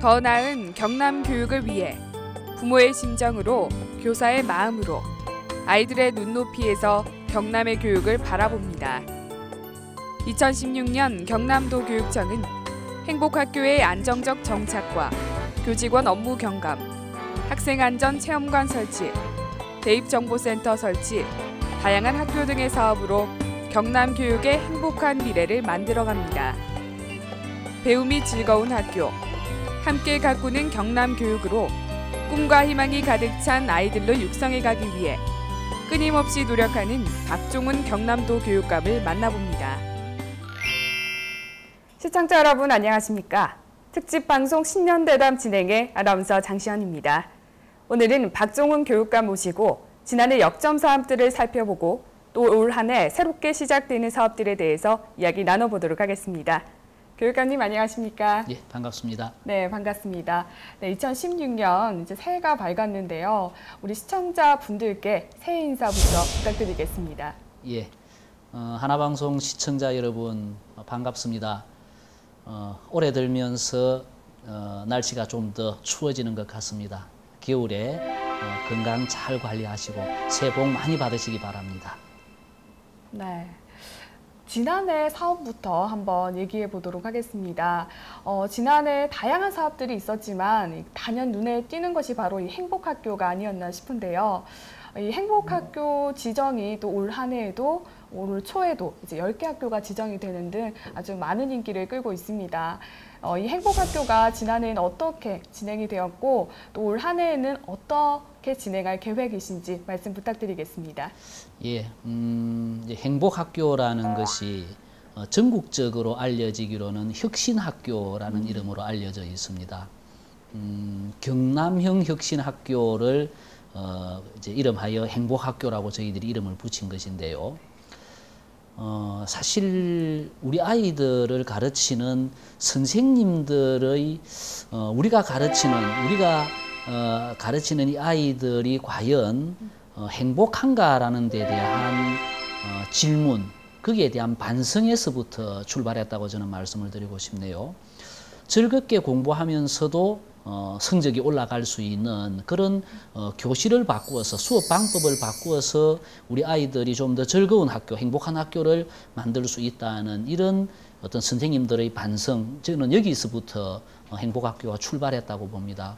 더 나은 경남 교육을 위해 부모의 심정으로 교사의 마음으로 아이들의 눈높이에서 경남의 교육을 바라봅니다. 2016년 경남도 교육청은 행복학교의 안정적 정착과 교직원 업무 경감, 학생안전 체험관 설치, 대입정보센터 설치, 다양한 학교 등의 사업으로 경남 교육의 행복한 미래를 만들어갑니다. 배움이 즐거운 학교, 함께 가꾸는 경남 교육으로 꿈과 희망이 가득 찬 아이들로 육성해가기 위해 끊임없이 노력하는 박종훈 경남도 교육감을 만나봅니다. 시청자 여러분 안녕하십니까? 특집 방송 신년대담 진행의 아나운서 장시연입니다. 오늘은 박종훈 교육감 모시고 지난해 역점 사업들을 살펴보고 또 올 한 해 새롭게 시작되는 사업들에 대해서 이야기 나눠보도록 하겠습니다. 교육감님 안녕하십니까? 예, 반갑습니다. 네, 반갑습니다. 네, 2016년 이제 새해가 밝았는데요. 우리 시청자분들께 새해 인사부터 부탁드리겠습니다. 예, 하나방송 시청자 여러분 반갑습니다. 올해 들면서 날씨가 좀 더 추워지는 것 같습니다. 겨울에 건강 잘 관리하시고 새해 복 많이 받으시기 바랍니다. 네. 지난해 사업부터 한번 얘기해 보도록 하겠습니다. 지난해 다양한 사업들이 있었지만 단연 눈에 띄는 것이 바로 이 행복학교가 아니었나 싶은데요. 이 행복학교 지정이 또 올 한 해에도 올 초에도 이제 10개 학교가 지정이 되는 등 아주 많은 인기를 끌고 있습니다. 이 행복학교가 지난해에는 어떻게 진행이 되었고 또 올 한 해에는 어떻게 진행할 계획이신지 말씀 부탁드리겠습니다. 예, 이제 행복학교라는 것이 전국적으로 알려지기로는 혁신학교라는 이름으로 알려져 있습니다. 경남형 혁신학교를 이제 이름하여 행복학교라고 저희들이 이름을 붙인 것인데요. 사실 우리 아이들을 가르치는 선생님들의 우리가 가르치는 이 아이들이 과연 행복한가라는 데 대한 질문, 거기에 대한 반성에서부터 출발했다고 저는 말씀을 드리고 싶네요. 즐겁게 공부하면서도 성적이 올라갈 수 있는 그런 교실을 바꾸어서 수업 방법을 바꾸어서 우리 아이들이 좀 더 즐거운 학교, 행복한 학교를 만들 수 있다는 이런 어떤 선생님들의 반성, 저는 여기서부터 행복학교가 출발했다고 봅니다.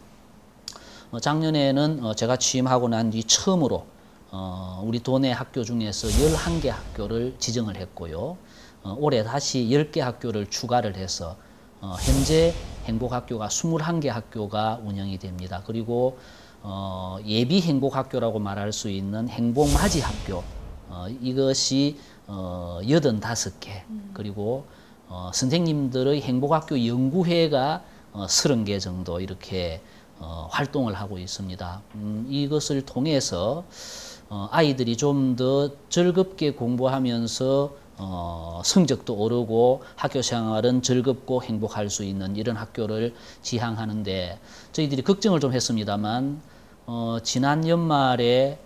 작년에는 제가 취임하고 난 뒤 처음으로 우리 도내 학교 중에서 11개 학교를 지정을 했고요. 올해 다시 10개 학교를 추가를 해서 현재 행복학교가 21개 학교가 운영이 됩니다. 그리고 예비 행복학교라고 말할 수 있는 행복맞이학교 이것이 85개 그리고 선생님들의 행복학교 연구회가 30개 정도 이렇게 활동을 하고 있습니다. 이것을 통해서 아이들이 좀 더 즐겁게 공부하면서 성적도 오르고 학교 생활은 즐겁고 행복할 수 있는 이런 학교를 지향하는데 저희들이 걱정을 좀 했습니다만 지난 연말에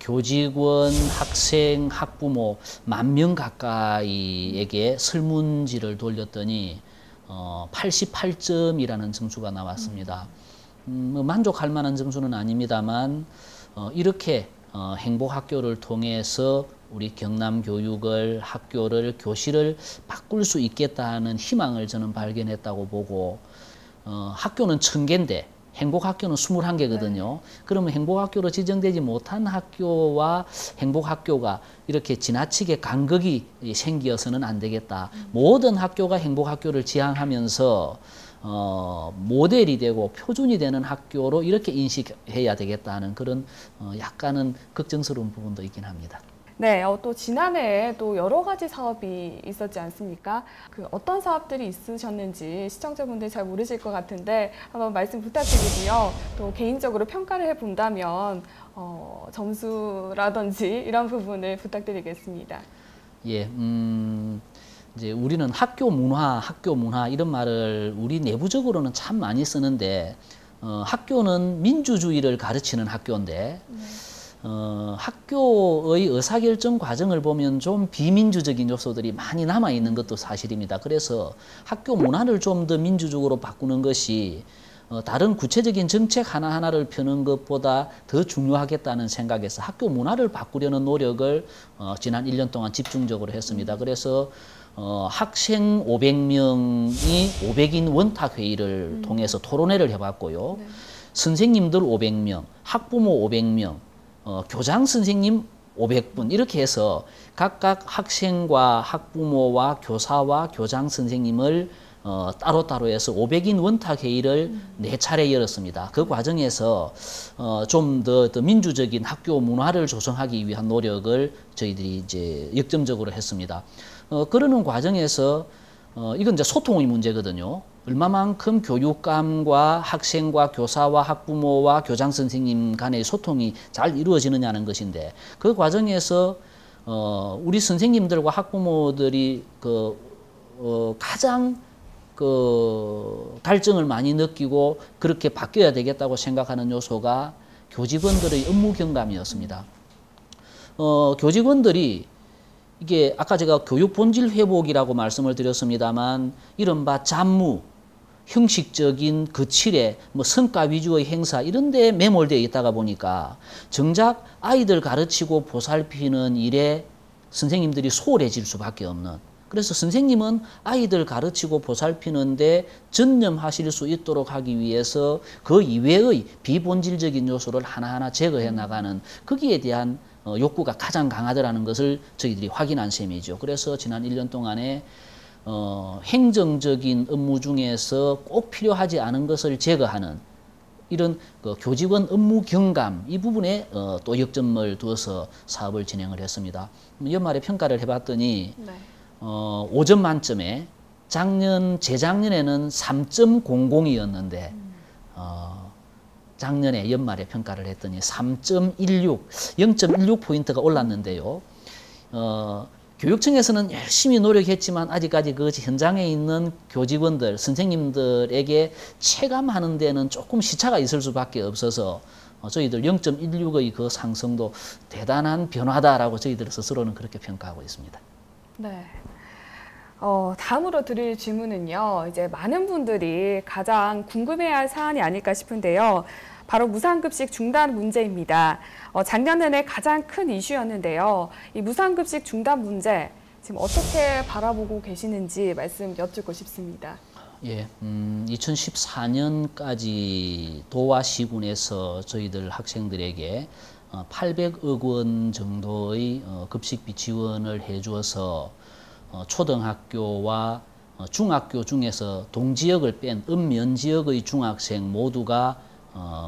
교직원, 학생, 학부모 10,000명 가까이에게 설문지를 돌렸더니 88점이라는 점수가 나왔습니다. 만족할 만한 점수는 아닙니다만 이렇게 행복학교를 통해서 우리 경남 교육을, 학교를, 교실을 바꿀 수 있겠다는 희망을 저는 발견했다고 보고 학교는 1000개인데 행복학교는 21개거든요. 네. 그러면 행복학교로 지정되지 못한 학교와 행복학교가 이렇게 지나치게 간극이 생겨서는 안 되겠다. 모든 학교가 행복학교를 지향하면서 모델이 되고 표준이 되는 학교로 이렇게 인식해야 되겠다는 그런 약간은 걱정스러운 부분도 있긴 합니다. 네, 또 지난해에 또 여러 가지 사업이 있었지 않습니까? 어떤 사업들이 있으셨는지 시청자분들이 잘 모르실 것 같은데 한번 말씀 부탁드리고요. 또 개인적으로 평가를 해본다면 점수라든지 이런 부분을 부탁드리겠습니다. 예, 이제 우리는 학교 문화 이런 말을 우리 내부적으로는 참 많이 쓰는데 학교는 민주주의를 가르치는 학교인데 학교의 의사결정 과정을 보면 좀 비민주적인 요소들이 많이 남아있는 것도 사실입니다. 그래서 학교 문화를 좀 더 민주적으로 바꾸는 것이 다른 구체적인 정책 하나하나를 펴는 것보다 더 중요하겠다는 생각에서 학교 문화를 바꾸려는 노력을 지난 1년 동안 집중적으로 했습니다. 그래서 학생 500명이 500인 원탁회의를 통해서 토론회를 해봤고요. 네. 선생님들 500명, 학부모 500명, 교장 선생님 500분 이렇게 해서 각각 학생과 학부모와 교사와 교장 선생님을 따로따로 해서 500인 원탁회의를 4차례 열었습니다. 그 과정에서 좀 더 민주적인 학교 문화를 조성하기 위한 노력을 저희들이 이제 역점적으로 했습니다. 그러는 과정에서 이건 이제 소통의 문제거든요. 얼마만큼 교육감과 학생과 교사와 학부모와 교장 선생님 간의 소통이 잘 이루어지느냐는 것인데 그 과정에서 우리 선생님들과 학부모들이 가장 갈증을 많이 느끼고 그렇게 바뀌어야 되겠다고 생각하는 요소가 교직원들의 업무 경감이었습니다. 교직원들이 이게 아까 제가 교육 본질 회복이라고 말씀을 드렸습니다만 이른바 잡무, 형식적인 거칠에 성과 위주의 행사 이런 데 매몰되어 있다가 보니까 정작 아이들 가르치고 보살피는 일에 선생님들이 소홀해질 수밖에 없는 그래서 선생님은 아이들 가르치고 보살피는데 전념하실 수 있도록 하기 위해서 그 이외의 비본질적인 요소를 하나하나 제거해 나가는 거기에 대한 욕구가 가장 강하더라는 것을 저희들이 확인한 셈이죠. 그래서 지난 1년 동안에 행정적인 업무 중에서 꼭 필요하지 않은 것을 제거하는 이런 교직원 업무 경감 이 부분에 또 역점을 두어서 사업을 진행을 했습니다. 연말에 평가를 해봤더니 네. 5점 만점에 재작년에는 3.00이었는데 작년에 연말에 평가를 했더니 3.16, 0.16포인트가 올랐는데요. 교육청에서는 열심히 노력했지만 아직까지 그 현장에 있는 교직원들, 선생님들에게 체감하는 데는 조금 시차가 있을 수밖에 없어서 저희들 0.16의 그 상승도 대단한 변화다라고 저희들 스스로는 그렇게 평가하고 있습니다. 네. 다음으로 드릴 질문은요. 이제 많은 분들이 가장 궁금해할 사안이 아닐까 싶은데요. 바로 무상급식 중단 문제입니다. 작년 내내 가장 큰 이슈였는데요. 이 무상급식 중단 문제 지금 어떻게 바라보고 계시는지 말씀 여쭙고 싶습니다. 예, 2014년까지 도와 시군에서 저희들 학생들에게 800억 원 정도의 급식비 지원을 해주어서 초등학교와 중학교 중에서 동지역을 뺀 읍면 지역의 중학생 모두가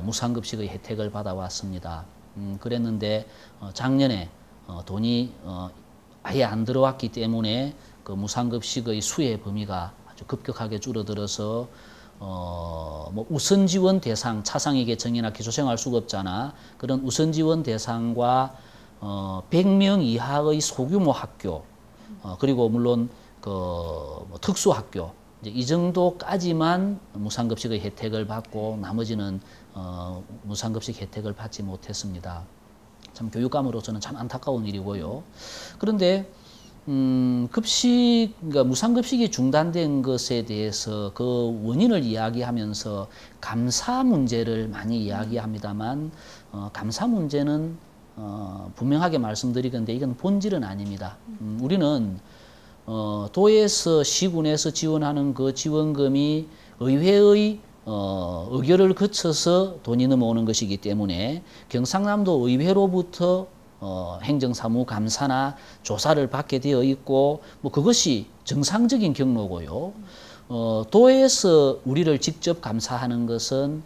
무상급식의 혜택을 받아왔습니다. 그랬는데 작년에 돈이 아예 안 들어왔기 때문에 그 무상급식의 수혜 범위가 아주 급격하게 줄어들어서 뭐 우선지원 대상, 차상위 계층이나 기초생활수급자나 그런 우선지원 대상과 100명 이하의 소규모 학교 그리고 물론 뭐 특수학교 이제 이 정도까지만 무상급식의 혜택을 받고 나머지는 무상급식 혜택을 받지 못했습니다. 참 교육감으로서는 참 안타까운 일이고요. 그런데 그러니까 무상급식이 중단된 것에 대해서 그 원인을 이야기하면서 감사 문제를 많이 이야기합니다만 감사 문제는 분명하게 말씀드리건데 이건 본질은 아닙니다. 우리는 도에서 시군에서 지원하는 그 지원금이 의회의 의결을 거쳐서 돈이 넘어오는 것이기 때문에 경상남도 의회로부터 행정사무감사나 조사를 받게 되어 있고 뭐 그것이 정상적인 경로고요. 도에서 우리를 직접 감사하는 것은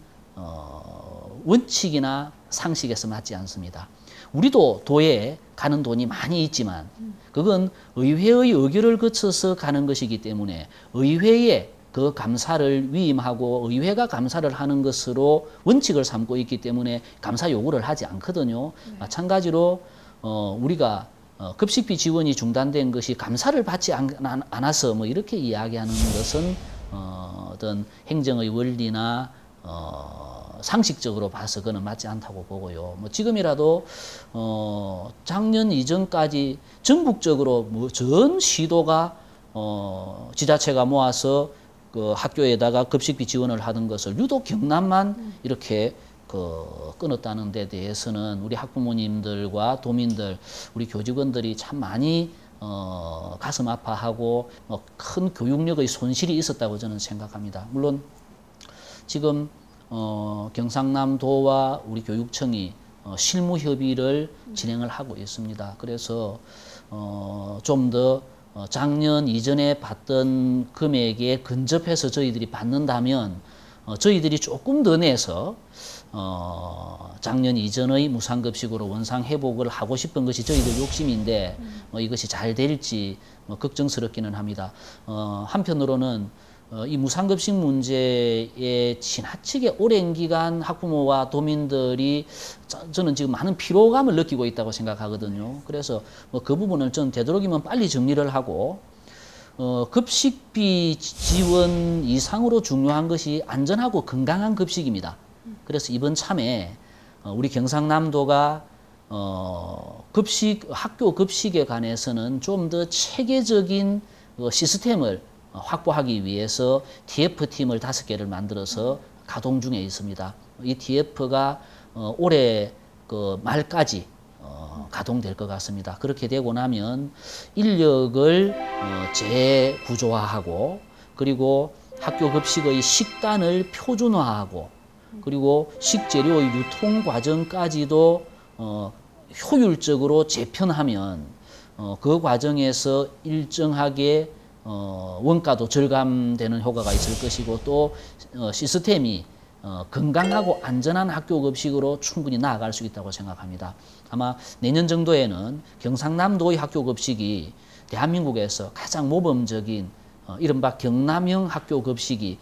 원칙이나 상식에서 맞지 않습니다. 우리도 도에 가는 돈이 많이 있지만 그건 의회의 의결을 거쳐서 가는 것이기 때문에 의회에 그 감사를 위임하고 의회가 감사를 하는 것으로 원칙을 삼고 있기 때문에 감사 요구를 하지 않거든요. 마찬가지로 우리가 급식비 지원이 중단된 것이 감사를 받지 않아서 뭐 이렇게 이야기하는 것은 어떤 행정의 원리나 상식적으로 봐서 그는 맞지 않다고 보고요. 뭐 지금이라도 작년 이전까지 전국적으로 뭐 전 시도가 지자체가 모아서 그 학교에다가 급식비 지원을 하던 것을 유독 경남만 이렇게 끊었다는 데 대해서는 우리 학부모님들과 도민들, 우리 교직원들이 참 많이 가슴 아파하고 큰 교육력의 손실이 있었다고 저는 생각합니다. 물론 지금 경상남도와 우리 교육청이 실무 협의를 진행을 하고 있습니다. 그래서 좀 더 작년 이전에 받던 금액에 근접해서 저희들이 받는다면 저희들이 조금 더 내서 작년 이전의 무상급식으로 원상 회복을 하고 싶은 것이 저희들 욕심인데 이것이 잘 될지 걱정스럽기는 합니다. 한편으로는 이 무상급식 문제에 지나치게 오랜 기간 학부모와 도민들이 저는 지금 많은 피로감을 느끼고 있다고 생각하거든요. 그래서 그 부분을 좀 되도록이면 빨리 정리를 하고 급식비 지원 이상으로 중요한 것이 안전하고 건강한 급식입니다. 그래서 이번 참에 우리 경상남도가 학교 급식에 관해서는 좀 더 체계적인 시스템을 확보하기 위해서 TF팀을 5개를 만들어서 가동 중에 있습니다. 이 TF가 올해 그 말까지 가동될 것 같습니다. 그렇게 되고 나면 인력을 재구조화하고 그리고 학교 급식의 식단을 표준화하고 그리고 식재료의 유통 과정까지도 효율적으로 재편하면 그 과정에서 일정하게 원가도 절감되는 효과가 있을 것이고 또 시스템이 건강하고 안전한 학교 급식으로 충분히 나아갈 수 있다고 생각합니다. 아마 내년 정도에는 경상남도의 학교 급식이 대한민국에서 가장 모범적인 이른바 경남형 학교 급식이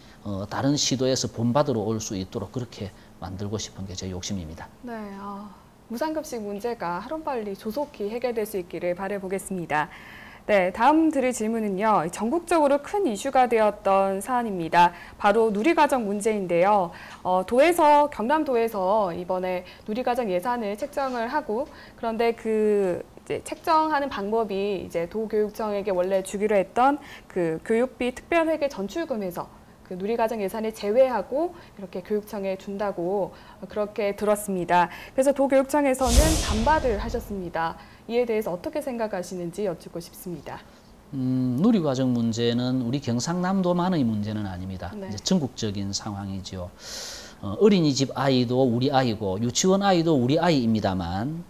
다른 시도에서 본받으러 올 수 있도록 그렇게 만들고 싶은 게 제 욕심입니다. 네, 무상급식 문제가 하루빨리 조속히 해결될 수 있기를 바라보겠습니다. 네, 다음 드릴 질문은요. 전국적으로 큰 이슈가 되었던 사안입니다. 바로 누리과정 문제인데요. 경남도에서 이번에 누리과정 예산을 책정을 하고 그런데 이제 책정하는 방법이 이제 도교육청에게 원래 주기로 했던 그 교육비 특별회계 전출금에서 그 누리과정 예산을 제외하고 이렇게 교육청에 준다고 그렇게 들었습니다. 그래서 도교육청에서는 반발을 하셨습니다. 이에 대해서 어떻게 생각하시는지 여쭙고 싶습니다. 누리과정 문제는 우리 경상남도만의 문제는 아닙니다. 네. 이제 전국적인 상황이죠. 어린이집 아이도 우리 아이고 유치원 아이도 우리 아이입니다만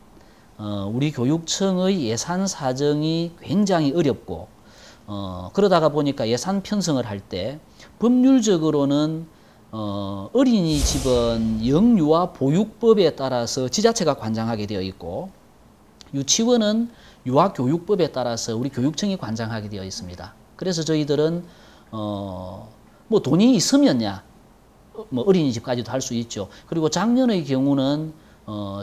우리 교육청의 예산 사정이 굉장히 어렵고 그러다가 보니까 예산 편성을 할 때 법률적으로는 어린이집은 영유아 보육법에 따라서 지자체가 관장하게 되어 있고 유치원은 유아교육법에 따라서 우리 교육청이 관장하게 되어 있습니다. 그래서 저희들은 뭐 돈이 있으면야 뭐 어린이집까지도 할 수 있죠. 그리고 작년의 경우는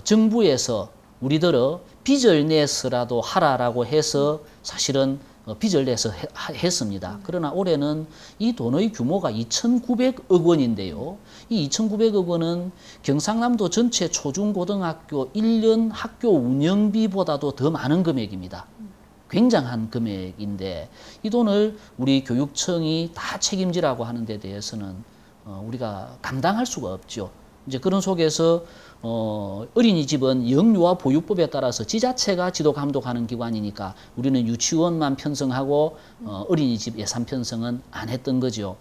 정부에서 우리들어 빚을 내서라도 하라라고 해서 사실은 빚을 내서 했습니다. 그러나 올해는 이 돈의 규모가 2,900억 원인데요. 이 2,900억 원은 경상남도 전체 초중고등학교 1년 학교 운영비보다도 더 많은 금액입니다. 굉장한 금액인데 이 돈을 우리 교육청이 다 책임지라고 하는 데 대해서는 우리가 감당할 수가 없죠. 이제 그런 속에서 어린이집은 영유아 보육법에 따라서 지자체가 지도 감독하는 기관이니까 우리는 유치원만 편성하고 어린이집 예산 편성은 안 했던 거죠.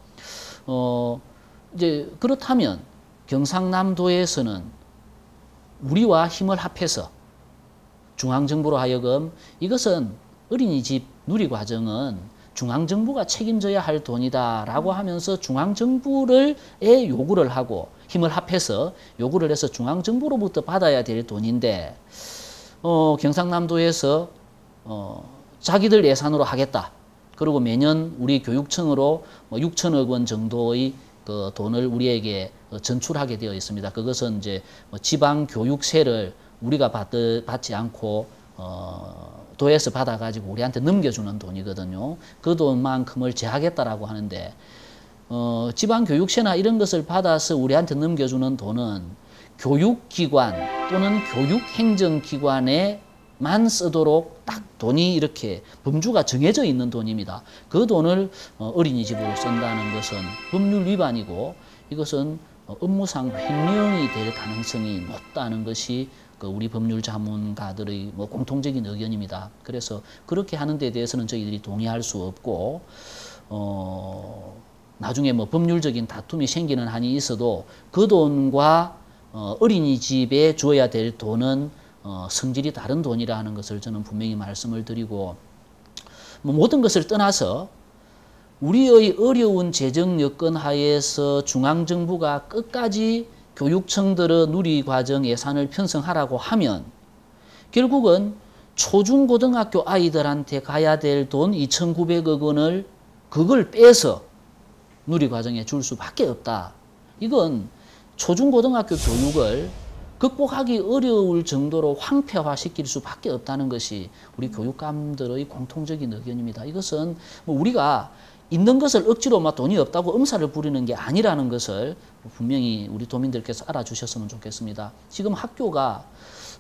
이제 그렇다면 경상남도에서는 우리와 힘을 합해서 중앙정부로 하여금 이것은 어린이집 누리과정은 중앙정부가 책임져야 할 돈이다라고 하면서 중앙정부에 요구를 하고 힘을 합해서 요구를 해서 중앙정부로부터 받아야 될 돈인데 경상남도에서 자기들 예산으로 하겠다. 그리고 매년 우리 교육청으로 6천억 원 정도의 그 돈을 우리에게 전출하게 되어 있습니다. 그것은 이제 지방 교육세를 우리가 받지 않고 도에서 받아가지고 우리한테 넘겨주는 돈이거든요. 그 돈만큼을 제하겠다라고 하는데 지방교육세나 이런 것을 받아서 우리한테 넘겨주는 돈은 교육기관 또는 교육행정기관에만 쓰도록 딱 돈이 이렇게 범주가 정해져 있는 돈입니다. 그 돈을 어린이집으로 쓴다는 것은 법률 위반이고 이것은 업무상 횡령이 될 가능성이 높다는 것이 우리 법률 자문가들의 공통적인 의견입니다. 그래서 그렇게 하는 데 대해서는 저희들이 동의할 수 없고 나중에 법률적인 다툼이 생기는 한이 있어도 그 돈과 어린이집에 줘야 될 돈은 성질이 다른 돈이라는 것을 저는 분명히 말씀을 드리고 모든 것을 떠나서 우리의 어려운 재정 여건 하에서 중앙정부가 끝까지 교육청들의 누리과정 예산을 편성하라고 하면 결국은 초중고등학교 아이들한테 가야 될 돈 2,900억 원을 그걸 빼서 누리과정에 줄 수밖에 없다. 이건 초중고등학교 교육을 극복하기 어려울 정도로 황폐화시킬 수밖에 없다는 것이 우리 교육감들의 공통적인 의견입니다. 이것은 우리가 있는 것을 억지로 돈이 없다고 엄살을 부리는 게 아니라는 것을 분명히 우리 도민들께서 알아주셨으면 좋겠습니다. 지금 학교가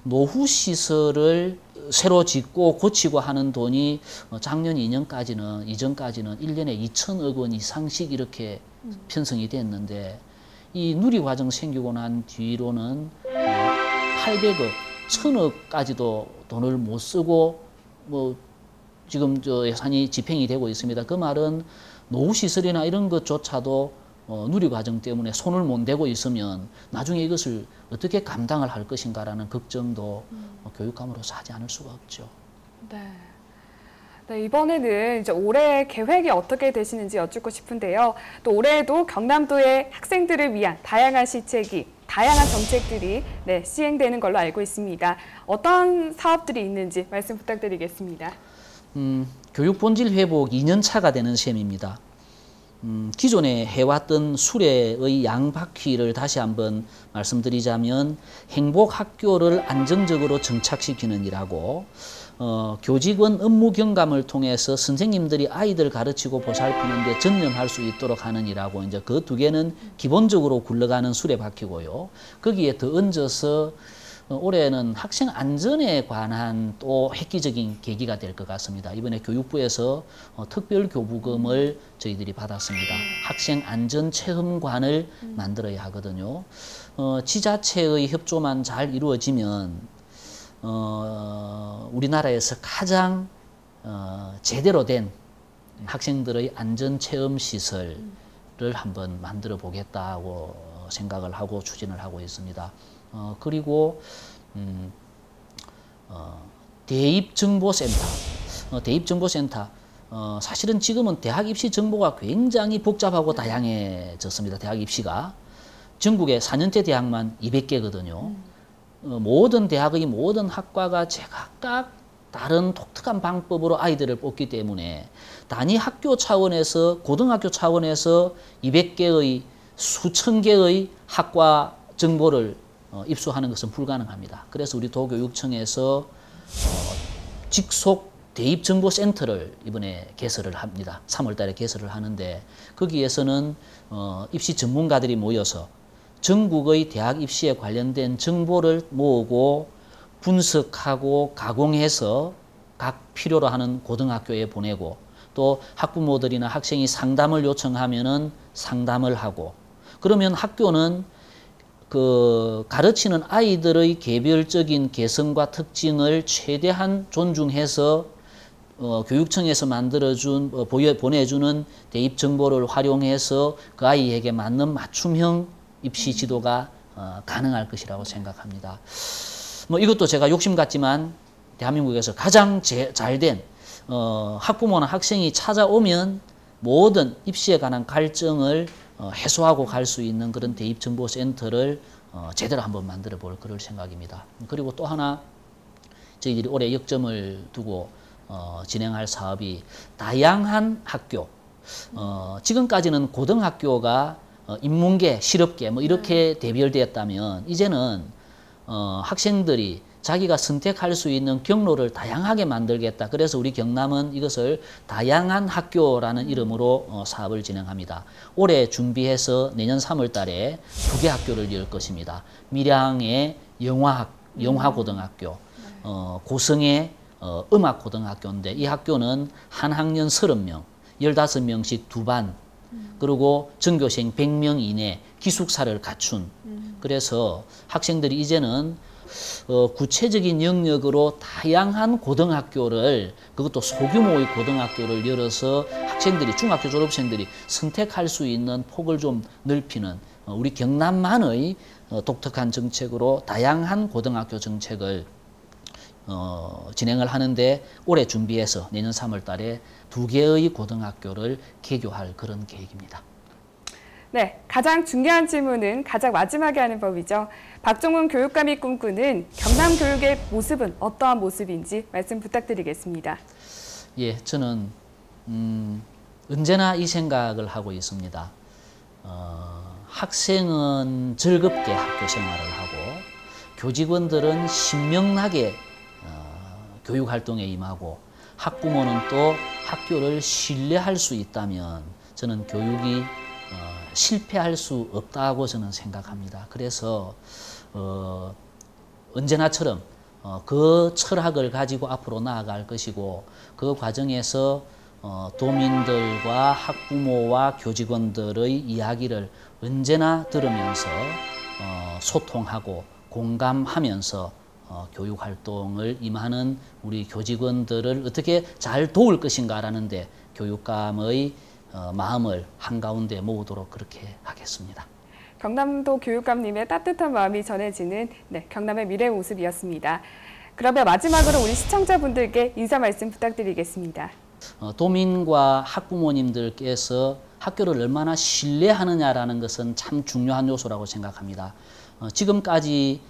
노후시설을 새로 짓고 고치고 하는 돈이 작년 이전까지는 1년에 2천억 원 이상씩 이렇게 편성이 됐는데 이 누리과정 생기고 난 뒤로는 800억, 1000억까지도 돈을 못 쓰고 지금 예산이 집행이 되고 있습니다. 그 말은 노후시설이나 이런 것조차도 누리과정 때문에 손을 못 대고 있으면 나중에 이것을 어떻게 감당을 할 것인가라는 걱정도 교육감으로서 하지 않을 수가 없죠. 네. 네, 이번에는 이제 올해 계획이 어떻게 되시는지 여쭙고 싶은데요. 또 올해에도 경남도의 학생들을 위한 다양한 시책이, 다양한 정책들이 시행되는 걸로 알고 있습니다. 어떤 사업들이 있는지 말씀 부탁드리겠습니다. 교육 본질 회복 2년 차가 되는 셈입니다. 기존에 해왔던 수레의 양바퀴를 다시 한번 말씀드리자면 행복학교를 안정적으로 정착시키는 일하고 교직원 업무 경감을 통해서 선생님들이 아이들 가르치고 보살피는 데 전념할 수 있도록 하는 일하고 이제 그 두 개는 기본적으로 굴러가는 수레바퀴고요. 거기에 더 얹어서 올해는 학생 안전에 관한 또 획기적인 계기가 될 것 같습니다. 이번에 교육부에서 특별 교부금을 저희들이 받았습니다. 학생 안전 체험관을 만들어야 하거든요. 지자체의 협조만 잘 이루어지면 우리나라에서 가장 제대로 된 학생들의 안전 체험 시설을 한번 만들어 보겠다고 생각을 하고 추진을 하고 있습니다. 그리고 대입정보센터, 대입정보센터 사실은 지금은 대학 입시 정보가 굉장히 복잡하고 다양해졌습니다. 대학 입시가 전국에 4년제 대학만 200개거든요. 모든 대학의 모든 학과가 제각각 다른 독특한 방법으로 아이들을 뽑기 때문에 단위 학교 차원에서 고등학교 차원에서 200개의 수천 개의 학과 정보를 입수하는 것은 불가능합니다. 그래서 우리 도교육청에서 직속 대입정보센터를 이번에 개설을 합니다. 3월 달에 개설을 하는데 거기에서는 입시 전문가들이 모여서 전국의 대학 입시에 관련된 정보를 모으고 분석하고 가공해서 각 필요로 하는 고등학교에 보내고 또 학부모들이나 학생이 상담을 요청하면은 상담을 하고 그러면 학교는 가르치는 아이들의 개별적인 개성과 특징을 최대한 존중해서 교육청에서 보내주는 대입 정보를 활용해서 그 아이에게 맞는 맞춤형 입시 지도가 가능할 것이라고 생각합니다. 이것도 제가 욕심 같지만 대한민국에서 가장 잘된 학부모나 학생이 찾아오면 모든 입시에 관한 갈증을 해소하고 갈 수 있는 그런 대입정보센터를 제대로 한번 만들어 볼 그럴 생각입니다. 그리고 또 하나 저희들이 올해 역점을 두고 진행할 사업이 다양한 학교. 지금까지는 고등학교가 인문계, 실업계 이렇게 대별되었다면 이제는 학생들이 자기가 선택할 수 있는 경로를 다양하게 만들겠다. 그래서 우리 경남은 이것을 다양한 학교라는 이름으로 사업을 진행합니다. 올해 준비해서 내년 3월 달에 2개 학교를 열 것입니다. 밀양의 영화고등학교, 고성의 음악고등학교인데 이 학교는 한 학년 30명, 15명씩 2반, 그리고 전교생 100명 이내 기숙사를 갖춘 그래서 학생들이 이제는 구체적인 영역으로 다양한 고등학교를 그것도 소규모의 고등학교를 열어서 학생들이 중학교 졸업생들이 선택할 수 있는 폭을 좀 넓히는 우리 경남만의 독특한 정책으로 다양한 고등학교 정책을 진행을 하는데 올해 준비해서 내년 3월 달에 2개의 고등학교를 개교할 그런 계획입니다. 네, 가장 중요한 질문은 가장 마지막에 하는 법이죠. 박종훈 교육감이 꿈꾸는 경남 교육의 모습은 어떠한 모습인지 말씀 부탁드리겠습니다. 예, 저는 언제나 이 생각을 하고 있습니다. 학생은 즐겁게 학교 생활을 하고 교직원들은 신명나게 교육활동에 임하고 학부모는 또 학교를 신뢰할 수 있다면 저는 교육이 실패할 수 없다고 저는 생각합니다. 그래서 언제나처럼 그 철학을 가지고 앞으로 나아갈 것이고 그 과정에서 도민들과 학부모와 교직원들의 이야기를 언제나 들으면서 소통하고 공감하면서 교육활동을 임하는 우리 교직원들을 어떻게 잘 도울 것인가라는 데 교육감의 마음을 한가운데 모으도록 그렇게 하겠습니다. 경남도 교육감님의 따뜻한 마음이 전해지는 경남의 미래 모습이었습니다. 그러면 마지막으로 우리 시청자분들께 인사 말씀 부탁드리겠습니다. 도민과 학부모님들께서 학교를 얼마나 신뢰하느냐라는 것은 참 중요한 요소라고 생각합니다. 지금까지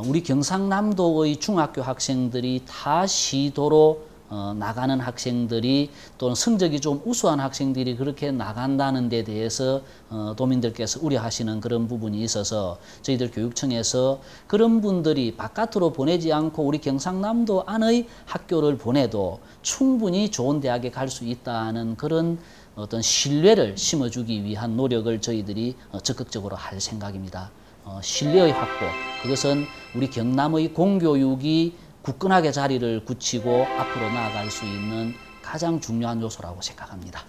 우리 경상남도의 중학교 학생들이 다 시도로 나가는 학생들이 또는 성적이 좀 우수한 학생들이 그렇게 나간다는 데 대해서 도민들께서 우려하시는 그런 부분이 있어서 저희들 교육청에서 그런 분들이 바깥으로 보내지 않고 우리 경상남도 안의 학교를 보내도 충분히 좋은 대학에 갈 수 있다는 그런 어떤 신뢰를 심어주기 위한 노력을 저희들이 적극적으로 할 생각입니다. 신뢰의 확보, 그것은 우리 경남의 공교육이 굳건하게 자리를 굳히고 앞으로 나아갈 수 있는 가장 중요한 요소라고 생각합니다.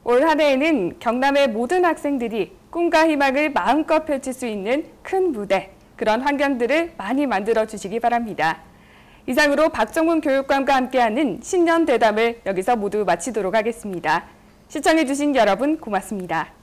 올 한 해에는 경남의 모든 학생들이 꿈과 희망을 마음껏 펼칠 수 있는 큰 무대, 그런 환경들을 많이 만들어 주시기 바랍니다. 이상으로 박종훈 교육감과 함께하는 신년 대담을 여기서 모두 마치도록 하겠습니다. 시청해 주신 여러분 고맙습니다.